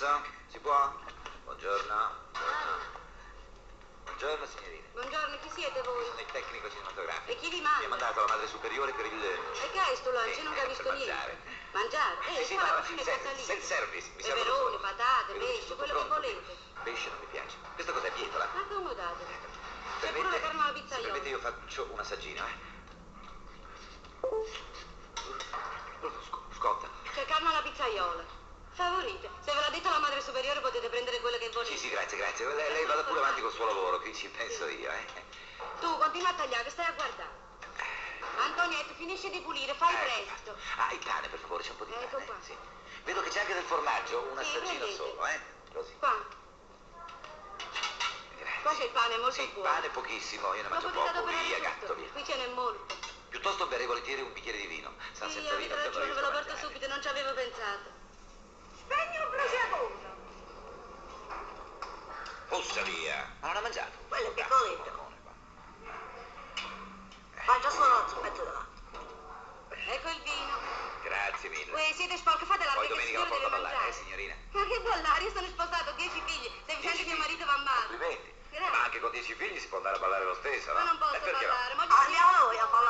Adesso? Si può? Buongiorno. Buongiorno, signorina. Buongiorno, chi siete voi? Sono il tecnico cinematografico. E chi vi manda? Mi ha mandato la madre superiore per il lunch. E che è sto lunch? Io non capisco per niente. mangiare. Mangiare? Sì, qua la ma cucina è fatta lì. self-service. Mi servono Peperoni, solo. patate, Vedo pesce, tutto quello che pronto. volete. Pesce non mi piace. Questo cos'è, bietola? Accomodate. C'è pure la carne alla pizzaiola. Permette, io faccio un assaggino, Scotta. C'è carne alla pizzaiola. Favorite. Se ve l'ha detto la madre superiore potete prendere quello che volete. Sì, grazie. Lei vada pure avanti col suo lavoro, qui ci penso io, Tu continua a tagliare, stai a guardare. Antonietto, finisci di pulire, fai presto. Il pane, per favore, c'è un po' di Ecco pane. qua. Sì. Vedo che c'è anche del formaggio, un Sì, assaggino prendete. solo, Così. Qua. Grazie. Qua c'è il pane, molto Sì, buono. pane pochissimo, io ne mangio Dopo ti poco, dato per via, tutto. gatto, via. Qui ce n'è molto. Piuttosto berrei volentieri un bicchiere di vino. Sta Sì, senza vino, avete non ragione, ve lo porto mangiare. subito, non ci avevo pensato. Spegni un bruciafondo. Possa via. Ma non ha mangiato? Quello è Dai, piccoletto. buone, va. Mangia solo lo zuppetto davanti. Ecco il vino. Grazie mille. Uè, siete sporchi, fate la Poi che domenica la signore porto a deve ballare, mangiare. signorina? Ma che ballare? Io sono sposato, 10 figli. Semplicemente mio marito va male. Complimenti. Grazie. Ma anche con 10 figli si può andare a ballare lo stesso, no? Ma non posso Perché no? ballare, ma Andiamo noi a ballare.